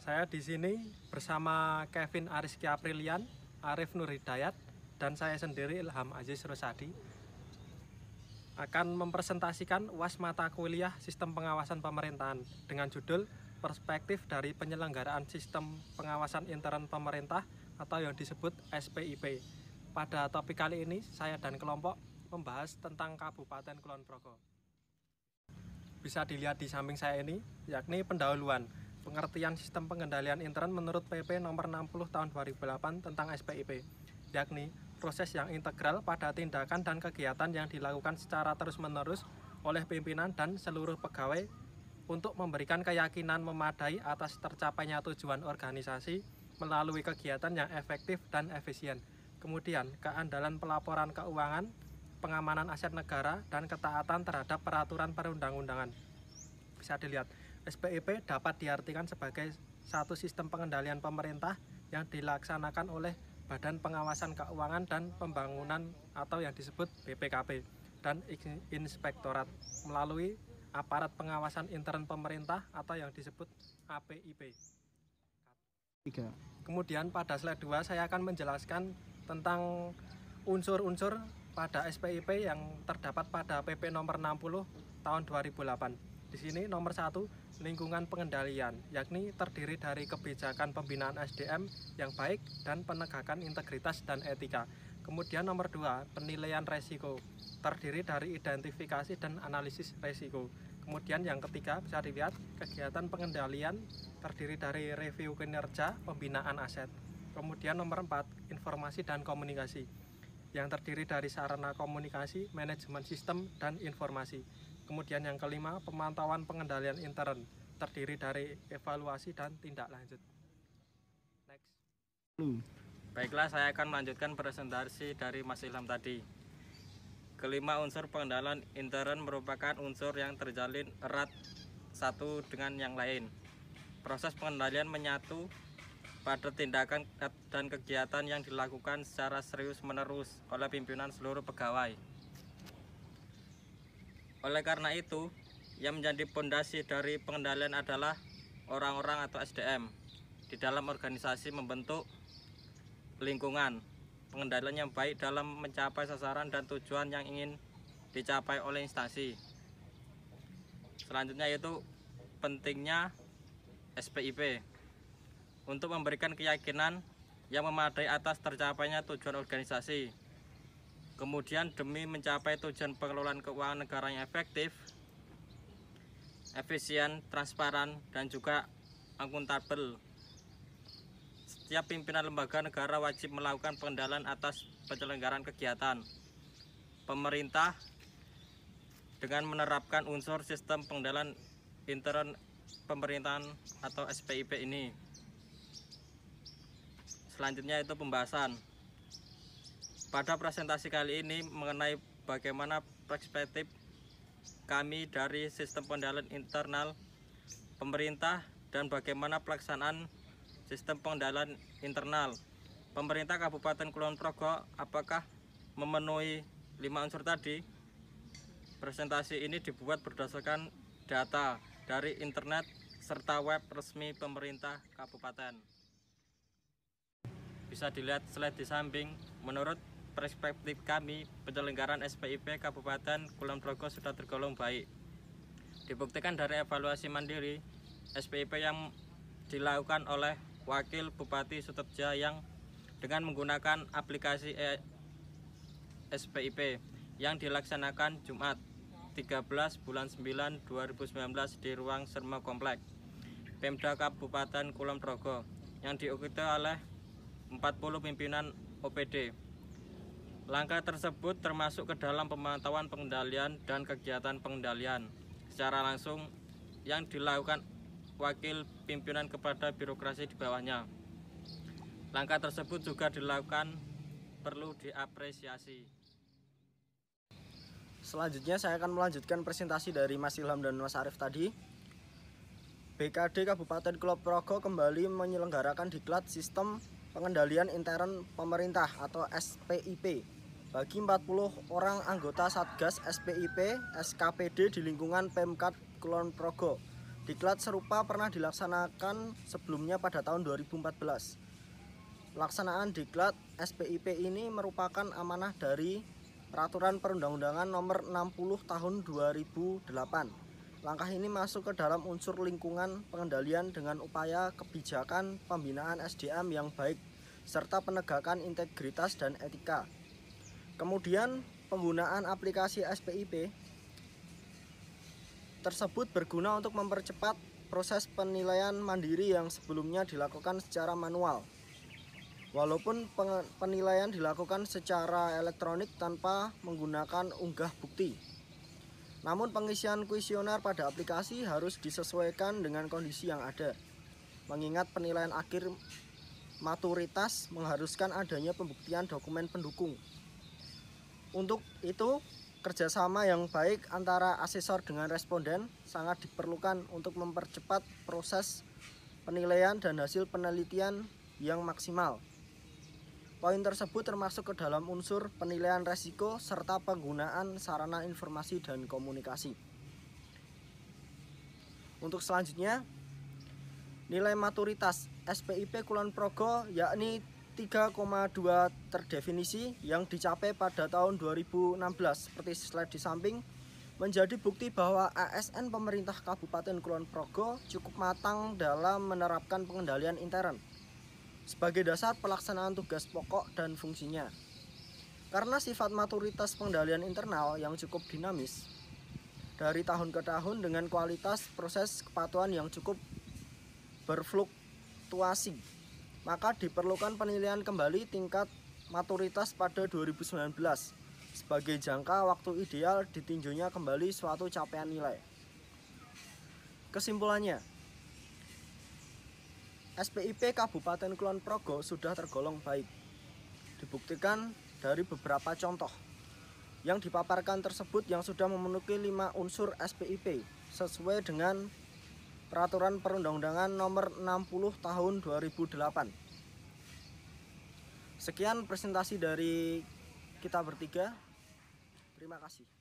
Saya di sini bersama Kevin Ariski Aprilian, Arif Nur Hidayat, dan saya sendiri Ilham Aziz Rosadi akan mempresentasikan UAS mata kuliah Sistem Pengawasan Pemerintahan dengan judul Perspektif dari Penyelenggaraan Sistem Pengawasan Intern Pemerintah atau yang disebut SPIP. Pada topik kali ini, saya dan kelompok membahas tentang Kabupaten Kulon Progo. Bisa dilihat di samping saya ini, yakni pendahuluan pengertian sistem pengendalian intern menurut PP nomor 60 tahun 2008 tentang SPIP, yakni proses yang integral pada tindakan dan kegiatan yang dilakukan secara terus-menerus oleh pimpinan dan seluruh pegawai untuk memberikan keyakinan memadai atas tercapainya tujuan organisasi melalui kegiatan yang efektif dan efisien. Kemudian, keandalan pelaporan keuangan, pengamanan aset negara, dan ketaatan terhadap peraturan perundang-undangan. Bisa dilihat, SPIP dapat diartikan sebagai satu sistem pengendalian pemerintah yang dilaksanakan oleh Badan Pengawasan Keuangan dan Pembangunan atau yang disebut BPKP dan Inspektorat melalui aparat pengawasan intern pemerintah atau yang disebut APIP. Kemudian pada slide 2 saya akan menjelaskan tentang unsur-unsur pada SPIP yang terdapat pada PP nomor 60 tahun 2008. Di sini nomor 1, lingkungan pengendalian, yakni terdiri dari kebijakan pembinaan SDM yang baik dan penegakan integritas dan etika. Kemudian nomor 2, penilaian resiko, terdiri dari identifikasi dan analisis resiko. Kemudian yang ketiga bisa dilihat kegiatan pengendalian terdiri dari review kinerja, pembinaan aset. Kemudian nomor 4, informasi dan komunikasi, yang terdiri dari sarana komunikasi, manajemen sistem, dan informasi. Kemudian yang kelima, pemantauan pengendalian intern, terdiri dari evaluasi dan tindak lanjut. Next. Baiklah, saya akan melanjutkan presentasi dari Mas Ilham tadi. Kelima unsur pengendalian intern merupakan unsur yang terjalin erat satu dengan yang lain. Proses pengendalian menyatu pada tindakan dan kegiatan yang dilakukan secara serius-menerus oleh pimpinan seluruh pegawai. Oleh karena itu, yang menjadi pondasi dari pengendalian adalah orang-orang atau SDM di dalam organisasi membentuk lingkungan pengendalian yang baik dalam mencapai sasaran dan tujuan yang ingin dicapai oleh instansi. Selanjutnya yaitu pentingnya SPIP untuk memberikan keyakinan yang memadai atas tercapainya tujuan organisasi. Kemudian demi mencapai tujuan pengelolaan keuangan negara yang efektif, efisien, transparan, dan juga akuntabel, setiap pimpinan lembaga negara wajib melakukan pengendalian atas penyelenggaraan kegiatan pemerintah dengan menerapkan unsur sistem pengendalian intern pemerintahan atau SPIP ini. Selanjutnya itu pembahasan. Pada presentasi kali ini mengenai bagaimana perspektif kami dari sistem pengendalian internal pemerintah dan bagaimana pelaksanaan sistem pengendalian internal pemerintah Kabupaten Kulon Progo apakah memenuhi 5 unsur tadi. Presentasi ini dibuat berdasarkan data dari internet serta web resmi pemerintah kabupaten. Bisa dilihat slide di samping. Menurut perspektif kami, penyelenggaraan SPIP Kabupaten Kulon Progo sudah tergolong baik. Dibuktikan dari evaluasi mandiri SPIP yang dilakukan oleh Wakil Bupati Suterja yang dengan menggunakan aplikasi SPIP yang dilaksanakan Jumat 13 bulan 9 2019 di ruang Serma Komplek Pemda Kabupaten Kulon Progo yang diikuti oleh 40 pimpinan OPD. Langkah tersebut termasuk ke dalam pemantauan pengendalian dan kegiatan pengendalian secara langsung yang dilakukan wakil pimpinan kepada birokrasi di bawahnya. Langkah tersebut juga dilakukan perlu diapresiasi. Selanjutnya saya akan melanjutkan presentasi dari Mas Ilham dan Mas Arif tadi. BKD Kabupaten Kulon Progo kembali menyelenggarakan diklat Sistem Pengendalian Intern Pemerintah atau SPIP bagi 40 orang anggota Satgas SPIP SKPD di lingkungan Pemkab Kulon Progo Diklat serupa pernah dilaksanakan sebelumnya pada tahun 2014. Pelaksanaan diklat SPIP ini merupakan amanah dari Peraturan Perundang-undangan Nomor 60 Tahun 2008. Langkah ini masuk ke dalam unsur lingkungan pengendalian dengan upaya kebijakan pembinaan SDM yang baik serta penegakan integritas dan etika. Kemudian, penggunaan aplikasi SPIP tersebut berguna untuk mempercepat proses penilaian mandiri yang sebelumnya dilakukan secara manual. Walaupun penilaian dilakukan secara elektronik tanpa menggunakan unggah bukti. Namun pengisian kuesioner pada aplikasi harus disesuaikan dengan kondisi yang ada. Mengingat penilaian akhir maturitas mengharuskan adanya pembuktian dokumen pendukung. Untuk itu, kerjasama yang baik antara asesor dengan responden sangat diperlukan untuk mempercepat proses penilaian dan hasil penelitian yang maksimal. Poin tersebut termasuk ke dalam unsur penilaian resiko serta penggunaan sarana informasi dan komunikasi. Untuk selanjutnya, nilai maturitas SPIP Kulon Progo yakni 3,2 terdefinisi yang dicapai pada tahun 2016 seperti slide di samping menjadi bukti bahwa ASN pemerintah Kabupaten Kulon Progo cukup matang dalam menerapkan pengendalian intern sebagai dasar pelaksanaan tugas pokok dan fungsinya. Karena sifat maturitas pengendalian internal yang cukup dinamis dari tahun ke tahun dengan kualitas proses kepatuhan yang cukup berfluktuasi, maka diperlukan penilaian kembali tingkat maturitas pada 2019 sebagai jangka waktu ideal ditinjaunya kembali suatu capaian nilai. Kesimpulannya, SPIP Kabupaten Kulon Progo sudah tergolong baik. Dibuktikan dari beberapa contoh yang dipaparkan tersebut yang sudah memenuhi 5 unsur SPIP sesuai dengan Peraturan Perundang-undangan Nomor 60 Tahun 2008. Sekian presentasi dari kita bertiga. Terima kasih.